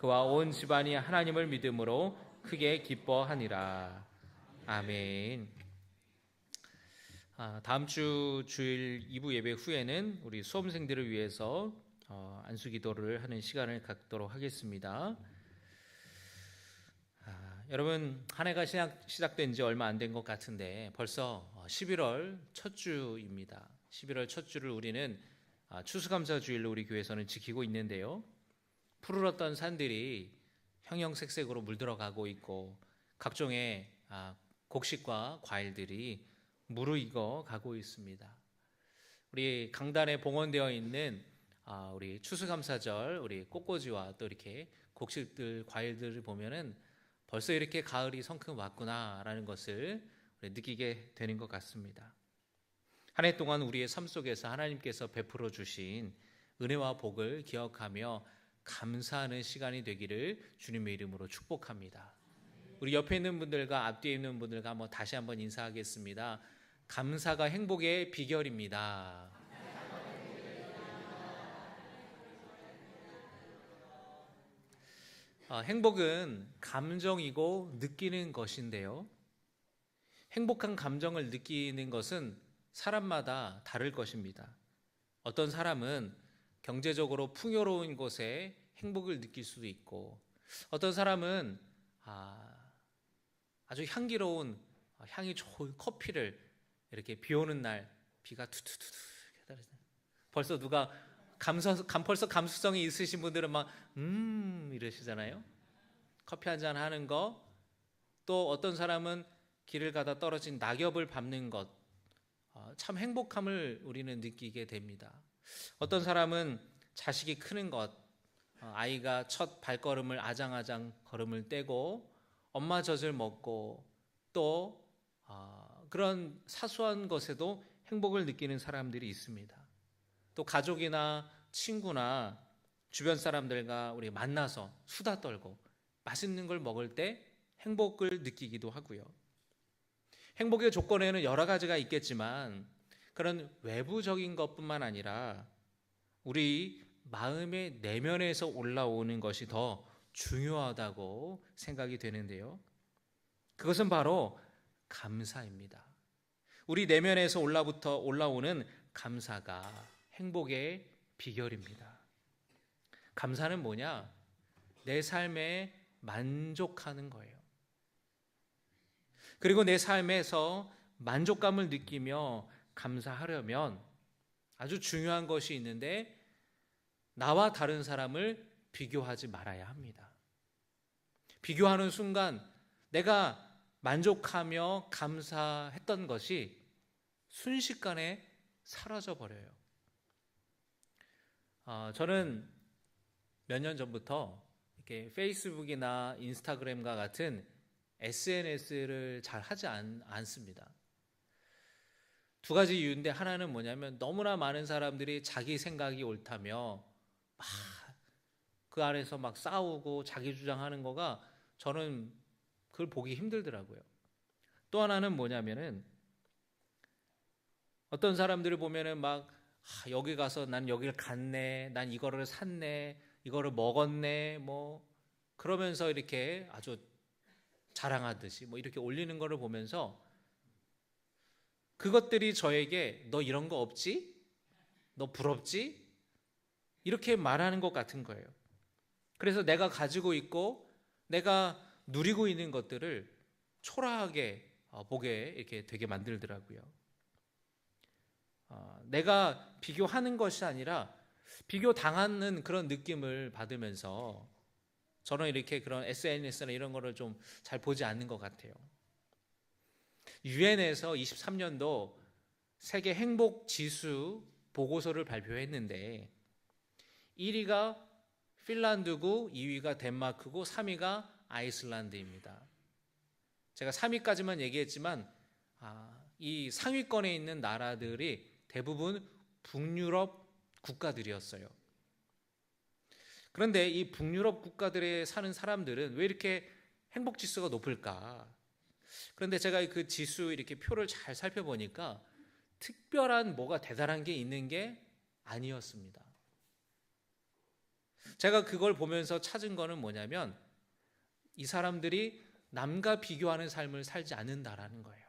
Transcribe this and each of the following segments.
그와 온 집안이 하나님을 믿음으로 크게 기뻐하니라. 아멘. 다음 주 주일 2부 예배 후에는 우리 수험생들을 위해서 안수기도를 하는 시간을 갖도록 하겠습니다. 여러분, 한 해가 시작된 지 얼마 안 된 것 같은데 벌써 11월 첫 주입니다. 11월 첫 주를 우리는 추수감사주일로 우리 교회에서는 지키고 있는데요. 푸르렀던 산들이 형형색색으로 물들어가고 있고 각종의 곡식과 과일들이 무르익어 가고 있습니다. 우리 강단에 봉헌되어 있는 우리 추수감사절 우리 꽃꽂이와 또 이렇게 곡식들 과일들을 보면은 벌써 이렇게 가을이 성큼 왔구나라는 것을 느끼게 되는 것 같습니다. 한 해 동안 우리의 삶 속에서 하나님께서 베풀어 주신 은혜와 복을 기억하며 감사하는 시간이 되기를 주님의 이름으로 축복합니다. 우리 옆에 있는 분들과 앞뒤에 있는 분들과 다시 한번 인사하겠습니다. 감사가 행복의 비결입니다. 행복은 감정이고 느끼는 것인데요. 행복한 감정을 느끼는 것은 사람마다 다를 것입니다. 어떤 사람은 경제적으로 풍요로운 곳에 행복을 느낄 수도 있고, 어떤 사람은 아주 향기로운 향이 좋은 커피를 이렇게 비 오는 날 비가 투투투투 벌써 누가 벌써 감수성이 있으신 분들은 막 이러시잖아요. 커피 한 잔 하는 거, 또 어떤 사람은 길을 가다 떨어진 낙엽을 밟는 것, 참 행복함을 우리는 느끼게 됩니다. 어떤 사람은 자식이 크는 것, 아이가 첫 발걸음을 아장아장 걸음을 떼고 엄마 젖을 먹고 또 그런 사소한 것에도 행복을 느끼는 사람들이 있습니다. 또 가족이나 친구나 주변 사람들과 우리 만나서 수다 떨고 맛있는 걸 먹을 때 행복을 느끼기도 하고요. 행복의 조건에는 여러 가지가 있겠지만 그런 외부적인 것뿐만 아니라 우리 마음의 내면에서 올라오는 것이 더 중요하다고 생각이 되는데요. 그것은 바로 감사입니다. 우리 내면에서 올라오는 감사가 행복의 비결입니다. 감사는 뭐냐? 내 삶에 만족하는 거예요. 그리고 내 삶에서 만족감을 느끼며 감사하려면 아주 중요한 것이 있는데, 나와 다른 사람을 비교하지 말아야 합니다. 비교하는 순간 내가 만족하며 감사했던 것이 순식간에 사라져 버려요. 저는 몇 년 전부터 이렇게 페이스북이나 인스타그램과 같은 SNS를 잘 하지 않습니다. 두 가지 이유인데, 하나는 뭐냐면 너무나 많은 사람들이 자기 생각이 옳다며 그 안에서 막 싸우고 자기 주장하는 거가 저는 그걸 보기 힘들더라고요. 또 하나는 뭐냐면은 어떤 사람들을 보면은 막 여기 가서 난 여기를 갔네, 난 이거를 샀네, 이거를 먹었네, 그러면서 이렇게 아주 자랑하듯이 이렇게 올리는 거를 보면서 그것들이 저에게 너 이런 거 없지? 너 부럽지? 이렇게 말하는 것 같은 거예요. 그래서 내가 가지고 있고 내가 누리고 있는 것들을 초라하게 보게 이렇게 되게 만들더라고요. 내가 비교하는 것이 아니라 비교당하는 그런 느낌을 받으면서 저는 이렇게 그런 SNS나 이런 거를 좀 잘 보지 않는 것 같아요. 유엔에서 23년도 세계 행복 지수 보고서를 발표했는데 1위가 핀란드고 2위가 덴마크고 3위가 아이슬란드입니다. 제가 3위까지만 얘기했지만 이 상위권에 있는 나라들이 대부분 북유럽 국가들이었어요. 그런데 이 북유럽 국가들에 사는 사람들은 왜 이렇게 행복 지수가 높을까? 그런데 제가 그 지수 이렇게 표를 잘 살펴보니까 특별한 뭐가 대단한 게 있는 게 아니었습니다. 제가 그걸 보면서 찾은 거는 뭐냐면 이 사람들이 남과 비교하는 삶을 살지 않는다라는 거예요.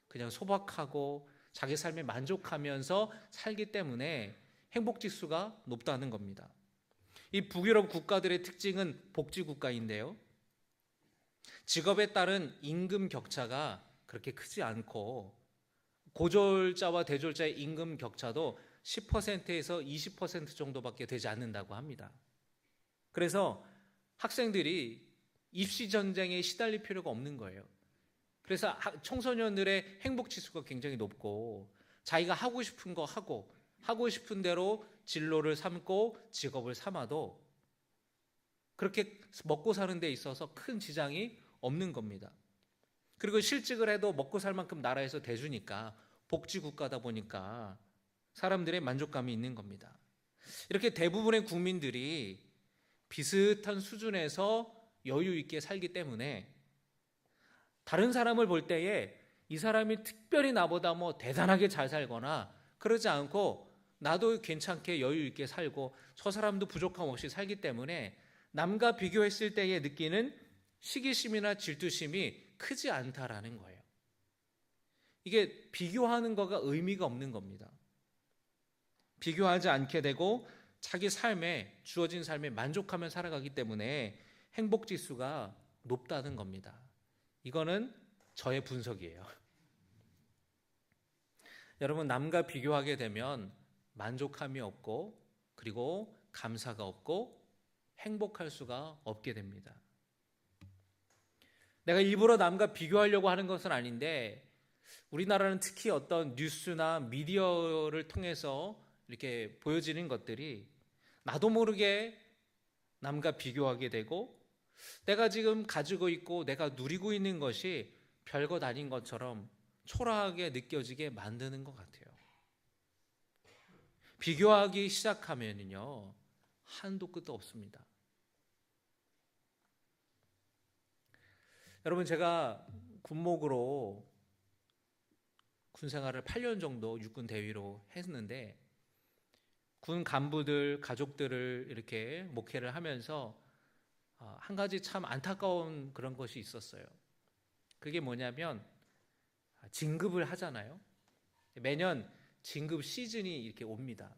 그냥 소박하고 자기 삶에 만족하면서 살기 때문에 행복지수가 높다는 겁니다. 이 북유럽 국가들의 특징은 복지국가인데요. 직업에 따른 임금 격차가 그렇게 크지 않고 고졸자와 대졸자의 임금 격차도 10%에서 20% 정도밖에 되지 않는다고 합니다. 그래서 학생들이 입시 전쟁에 시달릴 필요가 없는 거예요. 그래서 청소년들의 행복 지수가 굉장히 높고 자기가 하고 싶은 거 하고 싶은 대로 진로를 삼고 직업을 삼아도 그렇게 먹고 사는 데 있어서 큰 지장이 없는 겁니다. 그리고 실직을 해도 먹고 살 만큼 나라에서 대주니까 복지국가다 보니까 사람들의 만족감이 있는 겁니다. 이렇게 대부분의 국민들이 비슷한 수준에서 여유 있게 살기 때문에 다른 사람을 볼 때에 이 사람이 특별히 나보다 뭐 대단하게 잘 살거나 그러지 않고 나도 괜찮게 여유 있게 살고 저 사람도 부족함 없이 살기 때문에 남과 비교했을 때에 느끼는 시기심이나 질투심이 크지 않다라는 거예요. 이게 비교하는 거가 의미가 없는 겁니다. 비교하지 않게 되고 자기 삶에 주어진 삶에 만족하며 살아가기 때문에 행복지수가 높다는 겁니다. 이거는 저의 분석이에요. 여러분, 남과 비교하게 되면 만족함이 없고 그리고 감사가 없고 행복할 수가 없게 됩니다. 내가 일부러 남과 비교하려고 하는 것은 아닌데 우리나라는 특히 어떤 뉴스나 미디어를 통해서 이렇게 보여지는 것들이 나도 모르게 남과 비교하게 되고 내가 지금 가지고 있고 내가 누리고 있는 것이 별것 아닌 것처럼 초라하게 느껴지게 만드는 것 같아요. 비교하기 시작하면요 한도 끝도 없습니다. 여러분, 제가 군목으로 군 생활을 8년 정도 육군 대위로 했는데 군 간부들, 가족들을 이렇게 목회를 하면서 한 가지 참 안타까운 그런 것이 있었어요. 그게 뭐냐면 진급을 하잖아요. 매년 진급 시즌이 이렇게 옵니다.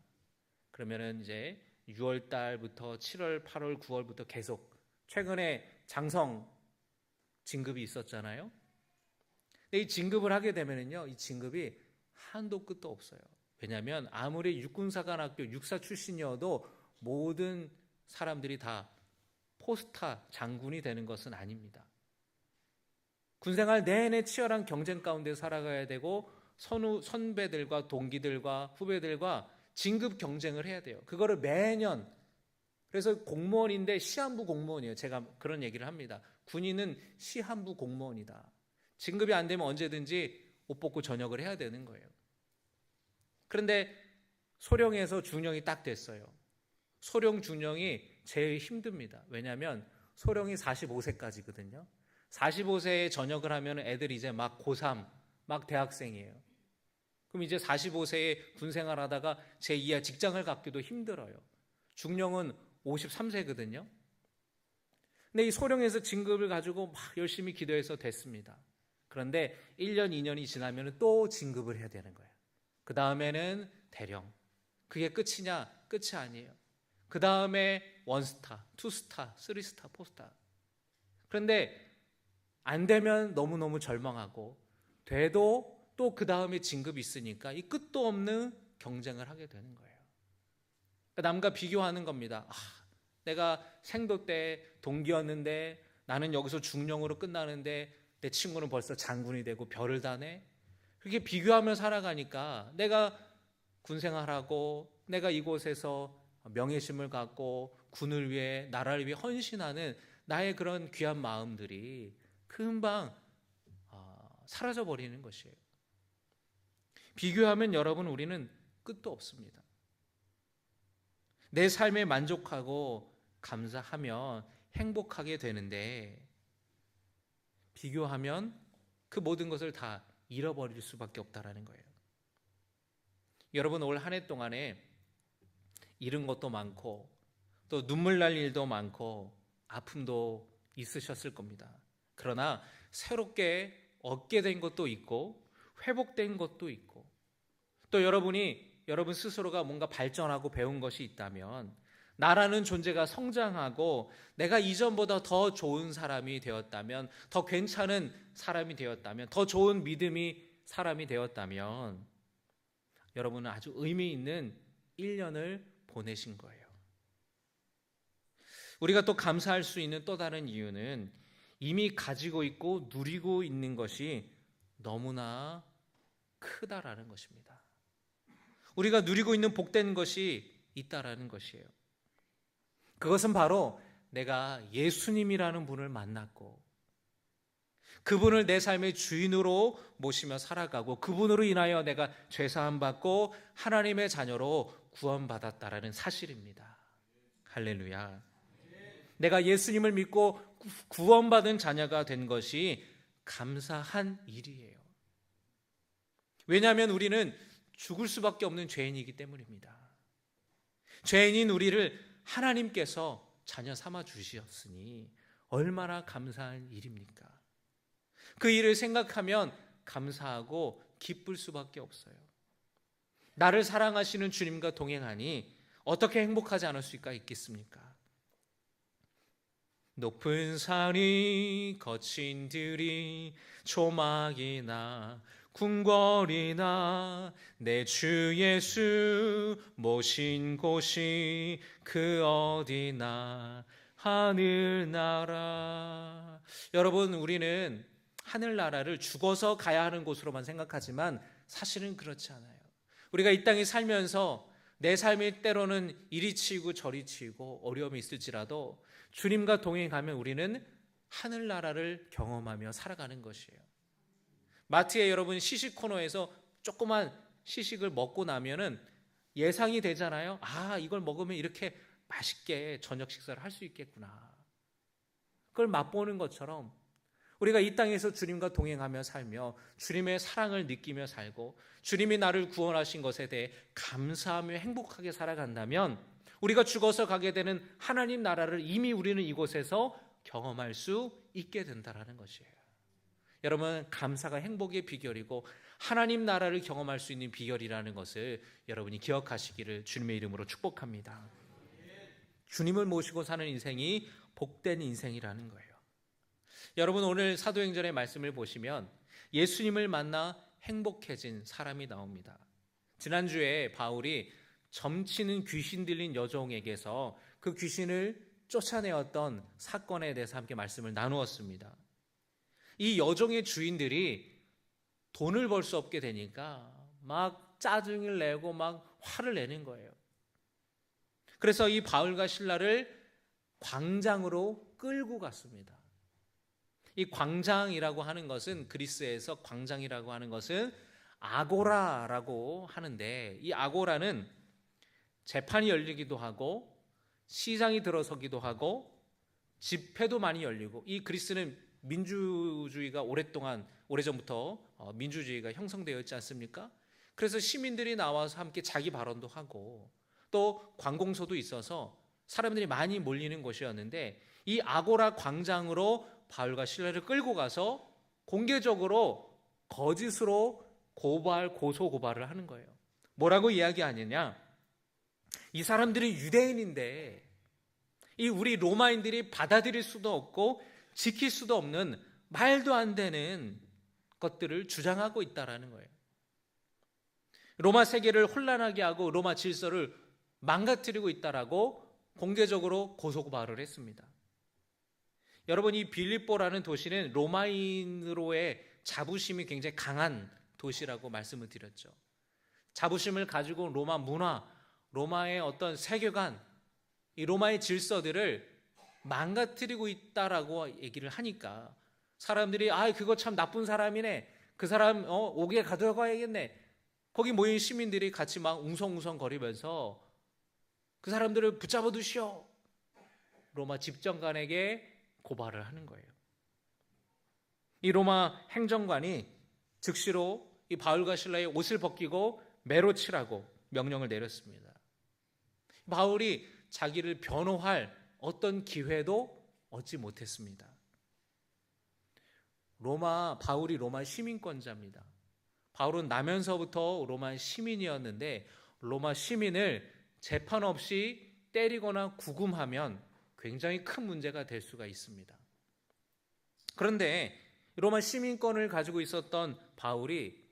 그러면은 이제 6월 달부터 7월, 8월, 9월부터 계속 최근에 장성 진급이 있었잖아요. 근데 이 진급을 하게 되면은요, 이 진급이 한도 끝도 없어요. 왜냐하면 아무리 육군사관학교 육사 출신이어도 모든 사람들이 다 포스타 장군이 되는 것은 아닙니다. 군생활 내내 치열한 경쟁 가운데 살아가야 되고 선배들과 동기들과 후배들과 진급 경쟁을 해야 돼요. 그거를 매년. 그래서 공무원인데 시한부 공무원이에요. 제가 그런 얘기를 합니다. 군인은 시한부 공무원이다. 진급이 안 되면 언제든지 옷 벗고 전역을 해야 되는 거예요. 그런데 소령에서 중령이 딱 됐어요. 소령 중령이 제일 힘듭니다. 왜냐하면 소령이 45세까지거든요. 45세에 전역을 하면 애들이 이제 막 고3, 막 대학생이에요. 그럼 이제 45세에 군생활 하다가 제2야 직장을 갖기도 힘들어요. 중령은 53세거든요. 근데 이 소령에서 진급을 가지고 막 열심히 기도해서 됐습니다. 그런데 1년, 2년이 지나면 또 진급을 해야 되는 거예요. 그 다음에는 대령. 그게 끝이냐? 끝이 아니에요. 그 다음에 원스타, 투스타, 쓰리스타, 포스타. 그런데 안 되면 너무너무 절망하고 돼도 또 그 다음에 진급이 있으니까 이 끝도 없는 경쟁을 하게 되는 거예요. 남과 비교하는 겁니다. 내가 생도 때 동기였는데 나는 여기서 중령으로 끝나는데 내 친구는 벌써 장군이 되고 별을 다네. 그렇게 비교하며 살아가니까 내가 군생활하고 내가 이곳에서 명예심을 갖고 군을 위해 나라를 위해 헌신하는 나의 그런 귀한 마음들이 금방 사라져 버리는 것이에요. 비교하면 여러분 우리는 끝도 없습니다. 내 삶에 만족하고 감사하면 행복하게 되는데 비교하면 그 모든 것을 다 잃어버릴 수밖에 없다라는 거예요. 여러분 올 한 해 동안에 잃은 것도 많고 또 눈물 날 일도 많고 아픔도 있으셨을 겁니다. 그러나 새롭게 얻게 된 것도 있고 회복된 것도 있고, 또 여러분 스스로가 뭔가 발전하고 배운 것이 있다면, 나라는 존재가 성장하고 내가 이전보다 더 좋은 사람이 되었다면, 더 괜찮은 사람이 되었다면, 더 좋은 믿음이 사람이 되었다면 여러분은 아주 의미 있는 1년을 보내신 거예요. 우리가 또 감사할 수 있는 또 다른 이유는 이미 가지고 있고 누리고 있는 것이 너무나 크다라는 것입니다. 우리가 누리고 있는 복된 것이 있다라는 것이에요. 그것은 바로 내가 예수님이라는 분을 만났고 그분을 내 삶의 주인으로 모시며 살아가고 그분으로 인하여 내가 죄사함 받고 하나님의 자녀로 구원받았다라는 사실입니다. 할렐루야. 내가 예수님을 믿고 구원받은 자녀가 된 것이 감사한 일이에요. 왜냐하면 우리는 죽을 수밖에 없는 죄인이기 때문입니다. 죄인인 우리를 하나님께서 자녀 삼아 주셨으니 얼마나 감사한 일입니까? 그 일을 생각하면 감사하고 기쁠 수밖에 없어요. 나를 사랑하시는 주님과 동행하니 어떻게 행복하지 않을 수가 있겠습니까? 높은 산이 거친 들이 조막이나 궁궐이나 내 주 예수 모신 곳이 그 어디나 하늘나라. 여러분, 우리는 하늘나라를 죽어서 가야 하는 곳으로만 생각하지만 사실은 그렇지 않아요. 우리가 이 땅에 살면서 내 삶이 때로는 이리 치이고 저리 치이고 어려움이 있을지라도 주님과 동행하면 우리는 하늘나라를 경험하며 살아가는 것이에요. 마트에 여러분 시식 코너에서 조그만 시식을 먹고 나면은 예상이 되잖아요. 아, 이걸 먹으면 이렇게 맛있게 저녁 식사를 할 수 있겠구나. 그걸 맛보는 것처럼 우리가 이 땅에서 주님과 동행하며 살며 주님의 사랑을 느끼며 살고 주님이 나를 구원하신 것에 대해 감사하며 행복하게 살아간다면 우리가 죽어서 가게 되는 하나님 나라를 이미 우리는 이곳에서 경험할 수 있게 된다는 것이에요. 여러분, 감사가 행복의 비결이고 하나님 나라를 경험할 수 있는 비결이라는 것을 여러분이 기억하시기를 주님의 이름으로 축복합니다. 주님을 모시고 사는 인생이 복된 인생이라는 거예요. 여러분, 오늘 사도행전의 말씀을 보시면 예수님을 만나 행복해진 사람이 나옵니다. 지난주에 바울이 점치는 귀신 들린 여종에게서 그 귀신을 쫓아내었던 사건에 대해서 함께 말씀을 나누었습니다. 이 여종의 주인들이 돈을 벌 수 없게 되니까 막 짜증을 내고 막 화를 내는 거예요. 그래서 이 바울과 실라를 광장으로 끌고 갔습니다. 이 광장이라고 하는 것은, 그리스에서 광장이라고 하는 것은 아고라라고 하는데, 이 아고라는 재판이 열리기도 하고 시장이 들어서기도 하고 집회도 많이 열리고, 이 그리스는 민주주의가 오래전부터 민주주의가 형성되어 있지 않습니까? 그래서 시민들이 나와서 함께 자기 발언도 하고 또 관공서도 있어서 사람들이 많이 몰리는 곳이었는데, 이 아고라 광장으로 바울과 실라를 끌고 가서 공개적으로 거짓으로 고소 고발을 하는 거예요. 뭐라고 이야기하느냐? 이 사람들이 유대인인데 이 우리 로마인들이 받아들일 수도 없고 지킬 수도 없는 말도 안 되는 것들을 주장하고 있다라는 거예요. 로마 세계를 혼란하게 하고 로마 질서를 망가뜨리고 있다라고 공개적으로 고소고발을 했습니다. 여러분, 이 빌립보라는 도시는 로마인으로의 자부심이 굉장히 강한 도시라고 말씀을 드렸죠. 자부심을 가지고 로마 문화, 로마의 어떤 세계관, 이 로마의 질서들을 망가뜨리고 있다라고 얘기를 하니까 사람들이 그거 참 나쁜 사람이네, 그 사람 옥에 가둬가야겠네, 거기 모인 시민들이 같이 막 웅성웅성거리면서 그 사람들을 붙잡아 두시오, 로마 집정관에게 고발을 하는 거예요. 이 로마 행정관이 즉시로 이 바울과 실라의 옷을 벗기고 매로 치라고 명령을 내렸습니다. 바울이 자기를 변호할 어떤 기회도 얻지 못했습니다. 바울이 로마 시민권자입니다. 바울은 나면서부터 로마 시민이었는데 로마 시민을 재판 없이 때리거나 구금하면 굉장히 큰 문제가 될 수가 있습니다. 그런데 로마 시민권을 가지고 있었던 바울이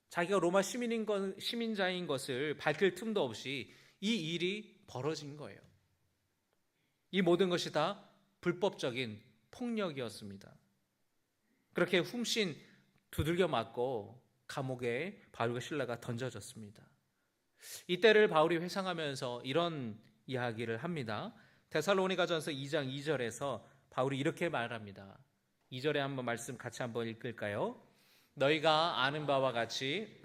자기가 로마 시민자인 것을 밝힐 틈도 없이 이 일이 벌어진 거예요. 이 모든 것이 다 불법적인 폭력이었습니다. 그렇게 훔신 두들겨 맞고 감옥에 바울과 실라가 던져졌습니다. 이때를 바울이 회상하면서 이런 이야기를 합니다. 데살로니가전서 2장 2절에서 바울이 이렇게 말합니다. 2절에 한번 말씀 같이 한번 읽을까요? 너희가 아는 바와 같이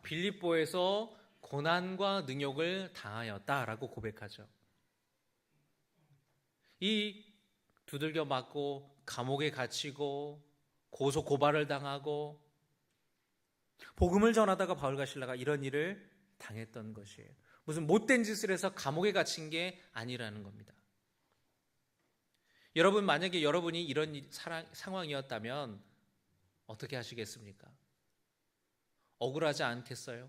빌립보에서 고난과 능욕을 당하였다라고 고백하죠. 이 두들겨 맞고 감옥에 갇히고 고소 고발을 당하고 복음을 전하다가 바울과 실라가 이런 일을 당했던 것이에요. 무슨 못된 짓을 해서 감옥에 갇힌 게 아니라는 겁니다. 여러분, 만약에 여러분이 이런 상황이었다면 어떻게 하시겠습니까? 억울하지 않겠어요?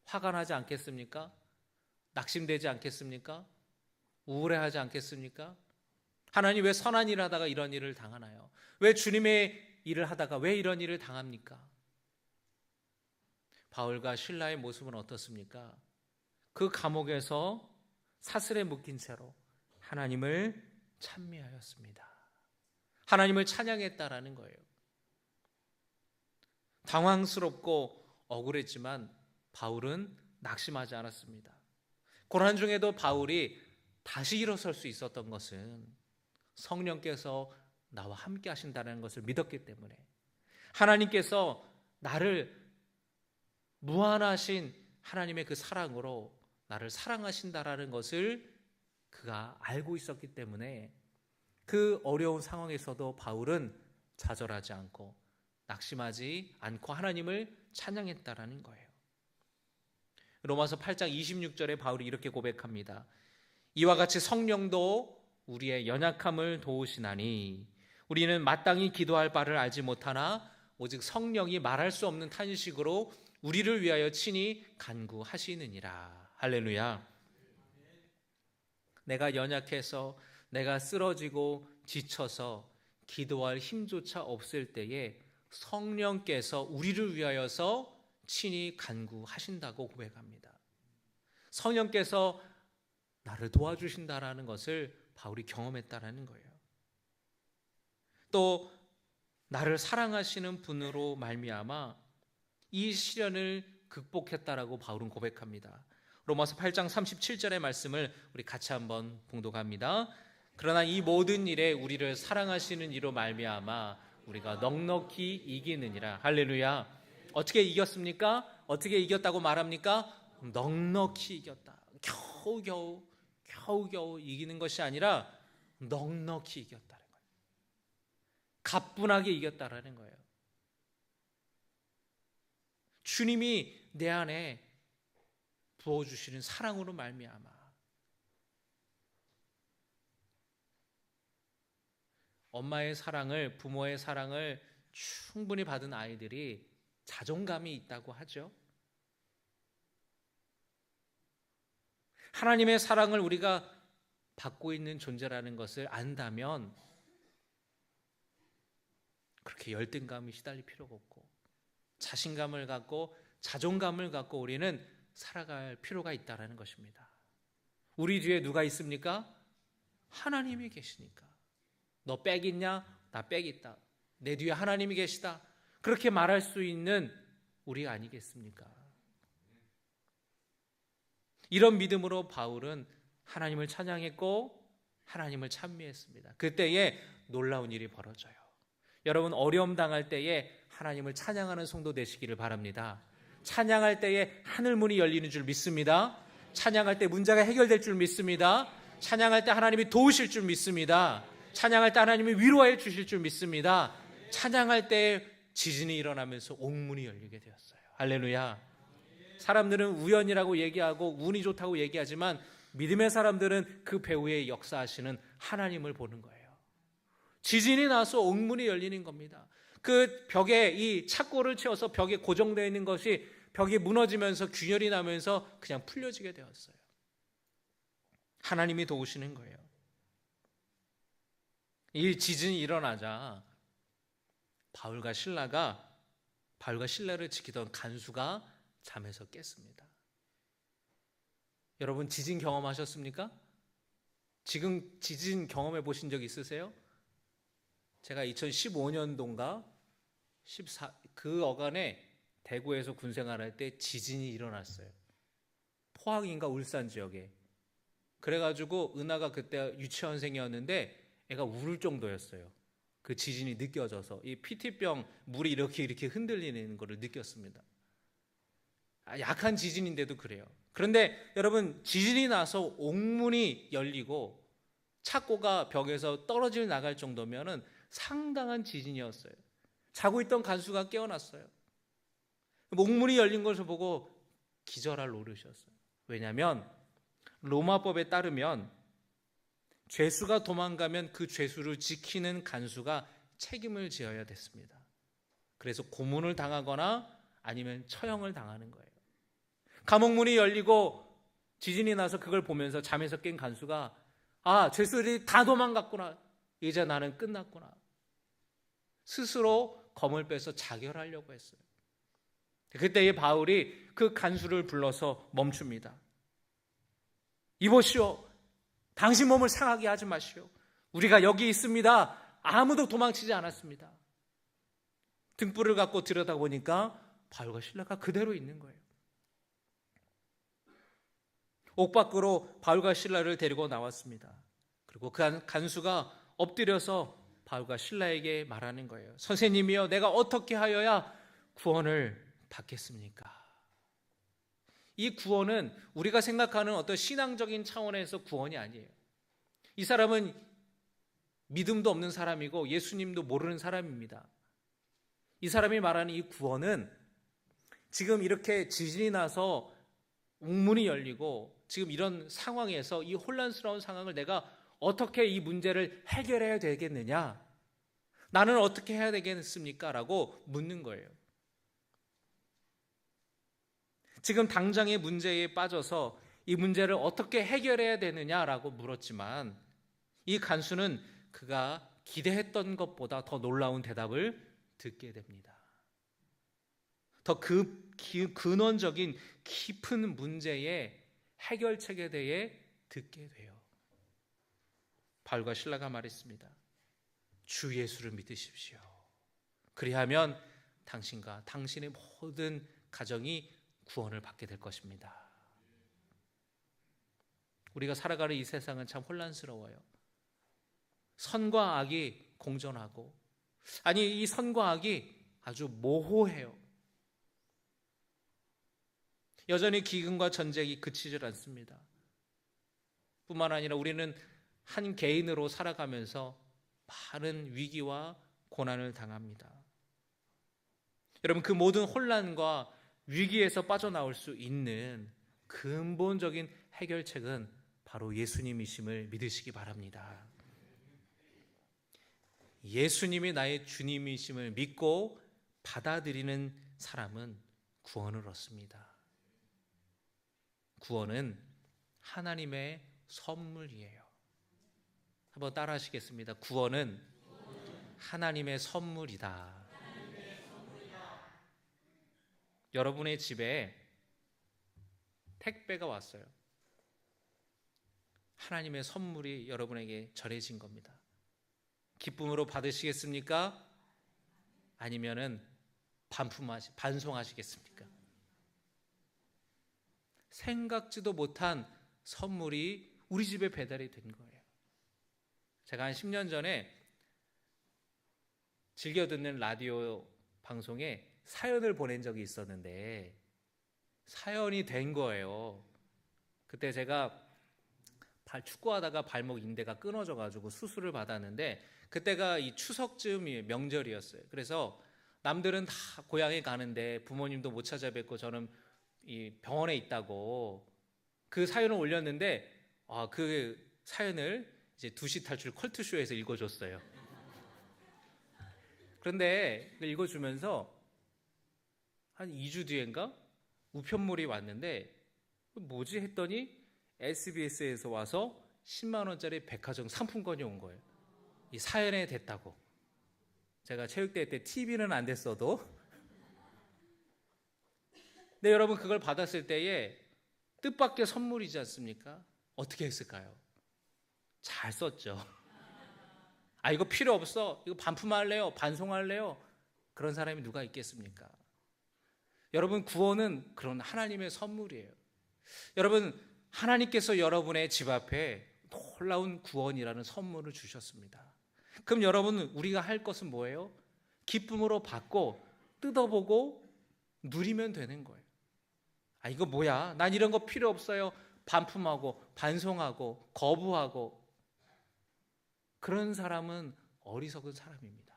화가 나지 않겠습니까? 낙심되지 않겠습니까? 우울해하지 않겠습니까? 하나님 왜 선한 일을 하다가 이런 일을 당하나요? 왜 주님의 일을 하다가 왜 이런 일을 당합니까? 바울과 실라의 모습은 어떻습니까? 그 감옥에서 사슬에 묶인 채로 하나님을 찬미하였습니다. 하나님을 찬양했다라는 거예요. 당황스럽고 억울했지만 바울은 낙심하지 않았습니다. 고난 중에도 바울이 다시 일어설 수 있었던 것은 성령께서 나와 함께 하신다는 것을 믿었기 때문에, 하나님께서 나를 무한하신 하나님의 그 사랑으로 나를 사랑하신다라는 것을 그가 알고 있었기 때문에 그 어려운 상황에서도 바울은 좌절하지 않고 낙심하지 않고 하나님을 찬양했다라는 거예요. 로마서 8장 26절에 바울이 이렇게 고백합니다. 이와 같이 성령도 우리의 연약함을 도우시나니 우리는 마땅히 기도할 바를 알지 못하나 오직 성령이 말할 수 없는 탄식으로 우리를 위하여 친히 간구하시느니라. 할렐루야. 내가 연약해서 내가 쓰러지고 지쳐서 기도할 힘조차 없을 때에 성령께서 우리를 위하여서 친히 간구하신다고 고백합니다. 성령께서 나를 도와주신다라는 것을 바울이 경험했다라는 거예요. 또 나를 사랑하시는 분으로 말미암아 이 시련을 극복했다라고 바울은 고백합니다. 로마서 8장 37절의 말씀을 우리 같이 한번 봉독합니다. 그러나 이 모든 일에 우리를 사랑하시는 이로 말미암아 우리가 넉넉히 이기느니라. 할렐루야. 어떻게 이겼습니까? 어떻게 이겼다고 말합니까? 넉넉히 이겼다. 겨우겨우 이기는 것이 아니라 넉넉히 이겼다는 거예요. 가뿐하게 이겼다라는 거예요. 주님이 내 안에 부어주시는 사랑으로 말미암아 엄마의 사랑을, 부모의 사랑을 충분히 받은 아이들이 자존감이 있다고 하죠. 하나님의 사랑을 우리가 받고 있는 존재라는 것을 안다면 그렇게 열등감이 시달릴 필요가 없고 자신감을 갖고 자존감을 갖고 우리는 살아갈 필요가 있다는 것입니다. 우리 뒤에 누가 있습니까? 하나님이 계시니까. 너 빽 있냐? 나 빽 있다. 내 뒤에 하나님이 계시다. 그렇게 말할 수 있는 우리가 아니겠습니까? 이런 믿음으로 바울은 하나님을 찬양했고 하나님을 찬미했습니다. 그때에 놀라운 일이 벌어져요. 여러분, 어려움 당할 때에 하나님을 찬양하는 성도 되시기를 바랍니다. 찬양할 때에 하늘 문이 열리는 줄 믿습니다. 찬양할 때 문제가 해결될 줄 믿습니다. 찬양할 때 하나님이 도우실 줄 믿습니다. 찬양할 때 하나님이 위로해 주실 줄 믿습니다. 찬양할 때 지진이 일어나면서 옥문이 열리게 되었어요. 할렐루야. 사람들은 우연이라고 얘기하고 운이 좋다고 얘기하지만 믿음의 사람들은 그 배후에 역사하시는 하나님을 보는 거예요. 지진이 나서 옥문이 열리는 겁니다. 그 벽에 이 착고를 채워서 벽에 고정되어 있는 것이 벽이 무너지면서 균열이 나면서 그냥 풀려지게 되었어요. 하나님이 도우시는 거예요. 이 지진이 일어나자 바울과 신라를 지키던 간수가 잠에서 깼습니다. 여러분 지진 경험하셨습니까? 지금 지진 경험해 보신 적 있으세요? 제가 2015년도인가 그 어간에 대구에서 군생활할 때 지진이 일어났어요. 포항인가 울산 지역에. 그래가지고 은하가 그때 유치원생이었는데 애가 울을 정도였어요. 그 지진이 느껴져서 이 PT병 물이 이렇게 흔들리는 것을 느꼈습니다. 약한 지진인데도 그래요. 그런데 여러분 지진이 나서 옥문이 열리고 착고가 벽에서 떨어질 나갈 정도면은 상당한 지진이었어요. 자고 있던 간수가 깨어났어요. 옥문이 열린 것을 보고 기절할 노릇이었어요. 왜냐하면 로마법에 따르면 죄수가 도망가면 그 죄수를 지키는 간수가 책임을 지어야 됐습니다. 그래서 고문을 당하거나 아니면 처형을 당하는 거예요. 감옥문이 열리고 지진이 나서 그걸 보면서 잠에서 깬 간수가 죄수들이 다 도망갔구나. 이제 나는 끝났구나. 스스로 검을 빼서 자결하려고 했어요. 그때 바울이 그 간수를 불러서 멈춥니다. 이보시오. 당신 몸을 상하게 하지 마시오. 우리가 여기 있습니다. 아무도 도망치지 않았습니다. 등불을 갖고 들여다보니까 바울과 실라가 그대로 있는 거예요. 옥 밖으로 바울과 실라를 데리고 나왔습니다. 그리고 그 간수가 엎드려서 바울과 실라에게 말하는 거예요. 선생님이여, 내가 어떻게 하여야 구원을 받겠습니까? 이 구원은 우리가 생각하는 어떤 신앙적인 차원에서 구원이 아니에요. 이 사람은 믿음도 없는 사람이고 예수님도 모르는 사람입니다. 이 사람이 말하는 이 구원은 지금 이렇게 지진이 나서 옥문이 열리고 지금 이런 상황에서 이 혼란스러운 상황을 내가 어떻게 이 문제를 해결해야 되겠느냐? 나는 어떻게 해야 되겠습니까? 라고 묻는 거예요. 지금 당장의 문제에 빠져서 이 문제를 어떻게 해결해야 되느냐라고 물었지만 이 간수는 그가 기대했던 것보다 더 놀라운 대답을 듣게 됩니다. 더 근원적인 깊은 문제의 해결책에 대해 듣게 돼요. 바울과 실라가 말했습니다. 주 예수를 믿으십시오. 그리하면 당신과 당신의 모든 가정이 구원을 받게 될 것입니다. 우리가 살아가는 이 세상은 참 혼란스러워요. 선과 악이 공존하고, 아니 이 선과 악이 아주 모호해요. 여전히 기근과 전쟁이 그치질 않습니다. 뿐만 아니라 우리는 한 개인으로 살아가면서 많은 위기와 고난을 당합니다. 여러분, 그 모든 혼란과 위기에서 빠져나올 수 있는 근본적인 해결책은 바로 예수님이심을 믿으시기 바랍니다. 예수님이 나의 주님이심을 믿고 받아들이는 사람은 구원을 얻습니다. 구원은 하나님의 선물이에요. 한번 따라 하시겠습니다. 구원은 하나님의 선물이다. 여러분의 집에 택배가 왔어요. 하나님의 선물이 여러분에게 전해진 겁니다. 기쁨으로 받으시겠습니까? 아니면은 반송하시겠습니까? 생각지도 못한 선물이 우리 집에 배달이 된 거예요. 제가 한 10년 전에 즐겨 듣는 라디오 방송에 사연을 보낸 적이 있었는데 사연이 된 거예요. 그때 제가 축구하다가 발목 인대가 끊어져가지고 수술을 받았는데 그때가 이 추석쯤이 명절이었어요. 그래서 남들은 다 고향에 가는데 부모님도 못 찾아뵙고 저는 이 병원에 있다고 그 사연을 올렸는데 그 사연을 이제 2시 탈출 컬투쇼에서 읽어줬어요. 그런데 읽어주면서 한 2주 뒤인가 우편물이 왔는데 뭐지 했더니 SBS에서 와서 10만 원짜리 백화점 상품권이 온 거예요. 이 사연에 됐다고. 제가 체육대회 때 TV는 안 됐어도 근데 여러분 그걸 받았을 때에 뜻밖의 선물이지 않습니까? 어떻게 했을까요? 잘 썼죠. 이거 필요 없어. 이거 반품할래요? 반송할래요? 그런 사람이 누가 있겠습니까? 여러분 구원은 그런 하나님의 선물이에요. 여러분 하나님께서 여러분의 집 앞에 놀라운 구원이라는 선물을 주셨습니다. 그럼 여러분 우리가 할 것은 뭐예요? 기쁨으로 받고 뜯어보고 누리면 되는 거예요. 이거 뭐야? 난 이런 거 필요 없어요. 반품하고 반송하고 거부하고 그런 사람은 어리석은 사람입니다.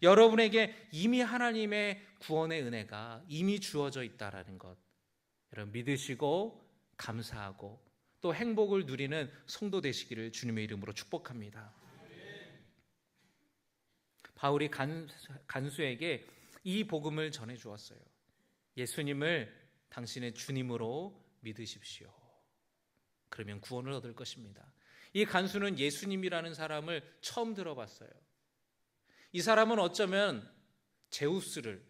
여러분에게 이미 하나님의 구원의 은혜가 이미 주어져 있다라는 것 여러분 믿으시고 감사하고 또 행복을 누리는 성도 되시기를 주님의 이름으로 축복합니다. 바울이 간수에게 이 복음을 전해 주었어요. 예수님을 당신의 주님으로 믿으십시오. 그러면 구원을 얻을 것입니다. 이 간수는 예수님이라는 사람을 처음 들어봤어요. 이 사람은 어쩌면 제우스를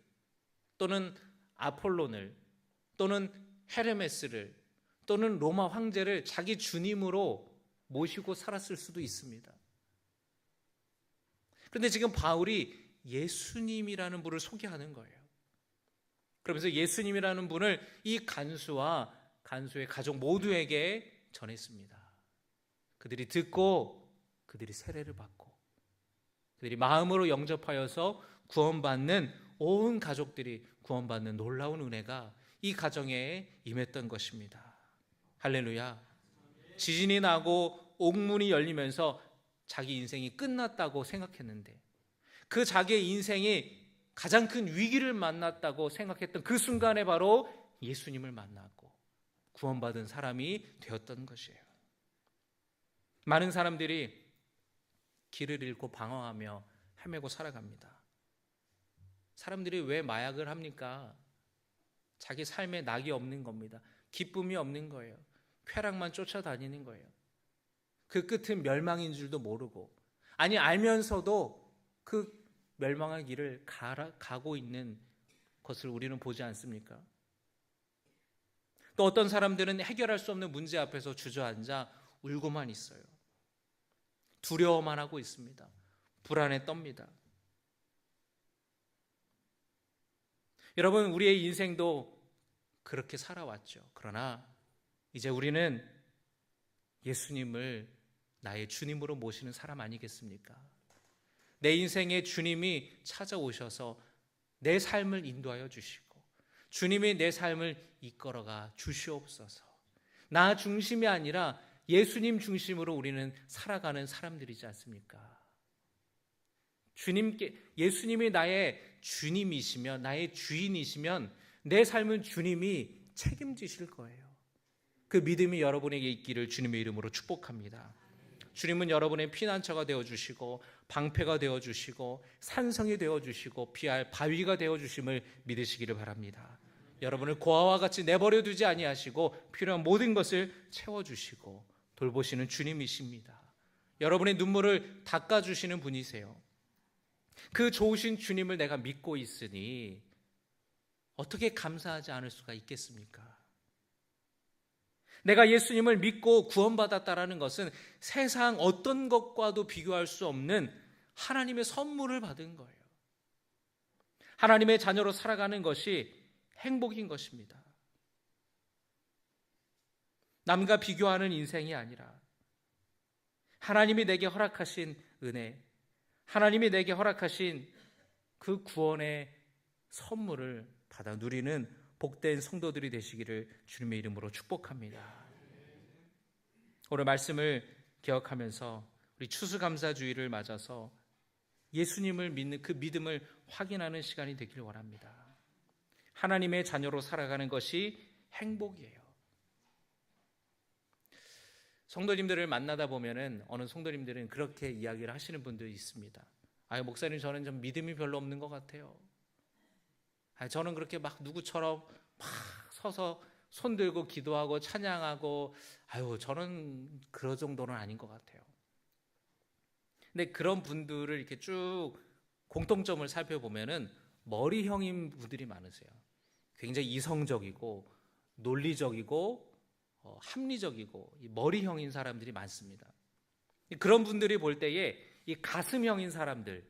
또는 아폴론을 또는 헤르메스를 또는 로마 황제를 자기 주님으로 모시고 살았을 수도 있습니다. 그런데 지금 바울이 예수님이라는 분을 소개하는 거예요. 그러면서 예수님이라는 분을 이 간수와 간수의 가족 모두에게 전했습니다. 그들이 듣고 그들이 세례를 받고 그들이 마음으로 영접하여서 구원받는 온 가족들이 구원받는 놀라운 은혜가 이 가정에 임했던 것입니다. 할렐루야. 지진이 나고 옥문이 열리면서 자기 인생이 끝났다고 생각했는데 그 자기의 인생이 가장 큰 위기를 만났다고 생각했던 그 순간에 바로 예수님을 만났고 구원받은 사람이 되었던 것이에요. 많은 사람들이 길을 잃고 방황하며 헤매고 살아갑니다. 사람들이 왜 마약을 합니까? 자기 삶에 낙이 없는 겁니다. 기쁨이 없는 거예요. 쾌락만 쫓아다니는 거예요. 그 끝은 멸망인 줄도 모르고 알면서도 그 멸망의 길을 가고 있는 것을 우리는 보지 않습니까? 또 어떤 사람들은 해결할 수 없는 문제 앞에서 주저앉아 울고만 있어요. 두려워만 하고 있습니다. 불안에 떱니다. 여러분 우리의 인생도 그렇게 살아왔죠. 그러나 이제 우리는 예수님을 나의 주님으로 모시는 사람 아니겠습니까? 내 인생의 주님이 찾아오셔서 내 삶을 인도하여 주시고 주님이 내 삶을 이끌어가 주시옵소서. 나 중심이 아니라 예수님 중심으로 우리는 살아가는 사람들이지 않습니까? 예수님이 나의 주님이시면 나의 주인이시면 내 삶은 주님이 책임지실 거예요. 그 믿음이 여러분에게 있기를 주님의 이름으로 축복합니다. 주님은 여러분의 피난처가 되어주시고 방패가 되어주시고 산성이 되어주시고 피할 바위가 되어주심을 믿으시기를 바랍니다. 여러분을 고아와 같이 내버려 두지 아니하시고 필요한 모든 것을 채워주시고 돌보시는 주님이십니다. 여러분의 눈물을 닦아주시는 분이세요. 그 좋으신 주님을 내가 믿고 있으니 어떻게 감사하지 않을 수가 있겠습니까? 내가 예수님을 믿고 구원받았다라는 것은 세상 어떤 것과도 비교할 수 없는 하나님의 선물을 받은 거예요. 하나님의 자녀로 살아가는 것이 행복인 것입니다. 남과 비교하는 인생이 아니라 하나님이 내게 허락하신 은혜, 하나님이 내게 허락하신 그 구원의 선물을 받아 누리는 복된 성도들이 되시기를 주님의 이름으로 축복합니다. 오늘 말씀을 기억하면서 우리 추수감사주의를 맞아서 예수님을 믿는 그 믿음을 확인하는 시간이 되길 원합니다. 하나님의 자녀로 살아가는 것이 행복이에요. 성도님들을 만나다 보면은 어느 성도님들은 그렇게 이야기를 하시는 분들이 있습니다. 목사님, 저는 좀 믿음이 별로 없는 것 같아요. 저는 그렇게 막 누구처럼 막 서서 손 들고 기도하고 찬양하고 저는 그런 정도는 아닌 것 같아요. 근데 그런 분들을 이렇게 쭉 공통점을 살펴보면은 머리형인 분들이 많으세요. 굉장히 이성적이고 논리적이고 합리적이고 머리형인 사람들이 많습니다. 그런 분들이 볼 때에 이 가슴형인 사람들,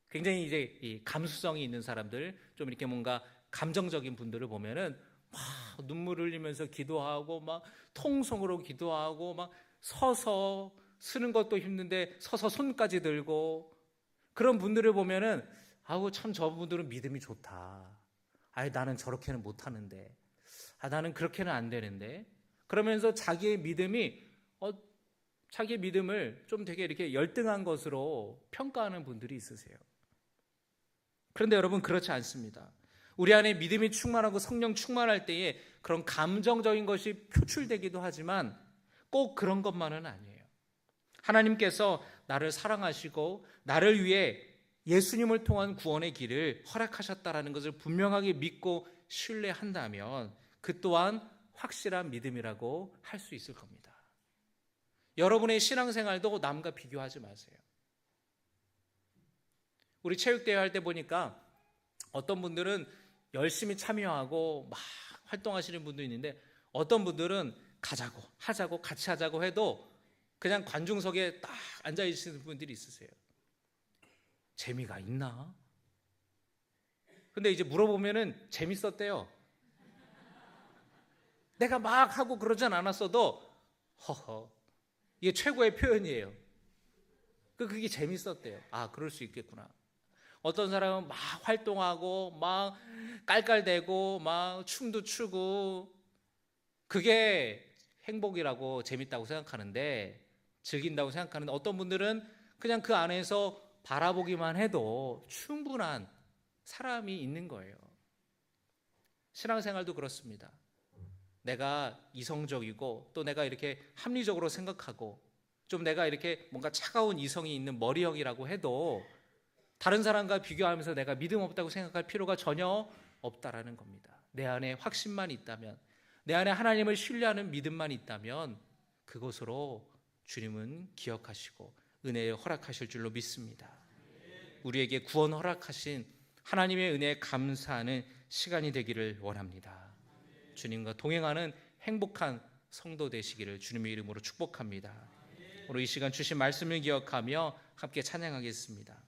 굉장히 이제 이 감수성이 있는 사람들, 좀 이렇게 뭔가 감정적인 분들을 보면은 막 눈물 흘리면서 기도하고 막 통성으로 기도하고 막 서서 쓰는 것도 힘든데 서서 손까지 들고, 그런 분들을 보면은 참 저분들은 믿음이 좋다. 나는 저렇게는 못하는데, 나는 그렇게는 안 되는데, 그러면서 자기의 믿음을 좀 되게 이렇게 열등한 것으로 평가하는 분들이 있으세요. 그런데 여러분, 그렇지 않습니다. 우리 안에 믿음이 충만하고 성령 충만할 때에 그런 감정적인 것이 표출되기도 하지만 꼭 그런 것만은 아니에요. 하나님께서 나를 사랑하시고 나를 위해 예수님을 통한 구원의 길을 허락하셨다라는 것을 분명하게 믿고 신뢰한다면 그 또한 확실한 믿음이라고 할 수 있을 겁니다. 여러분의 신앙생활도 남과 비교하지 마세요. 우리 체육대회 할 때 보니까 어떤 분들은 열심히 참여하고 막 활동하시는 분도 있는데, 어떤 분들은 가자고 하자고 같이 하자고 해도 그냥 관중석에 딱 앉아있는 분들이 있으세요. 재미가 있나? 근데 이제 물어보면은 재밌었대요. 내가 막 하고 그러진 않았어도 허허, 이게 최고의 표현이에요. 그게 재밌었대요. 그럴 수 있겠구나. 어떤 사람은 막 활동하고 막 깔깔대고 막 춤도 추고, 그게 행복이라고 재밌다고 생각하는데, 즐긴다고 생각하는데, 어떤 분들은 그냥 그 안에서 바라보기만 해도 충분한 사람이 있는 거예요. 신앙생활도 그렇습니다. 내가 이성적이고 또 내가 이렇게 합리적으로 생각하고 좀 내가 이렇게 뭔가 차가운 이성이 있는 머리형이라고 해도 다른 사람과 비교하면서 내가 믿음 없다고 생각할 필요가 전혀 없다라는 겁니다. 내 안에 확신만 있다면, 내 안에 하나님을 신뢰하는 믿음만 있다면 그것으로 주님은 기억하시고 은혜에 허락하실 줄로 믿습니다. 우리에게 구원 허락하신 하나님의 은혜에 감사하는 시간이 되기를 원합니다. 주님과 동행하는 행복한 성도 되시기를 주님의 이름으로 축복합니다. 오늘 이 시간 주신 말씀을 기억하며 함께 찬양하겠습니다.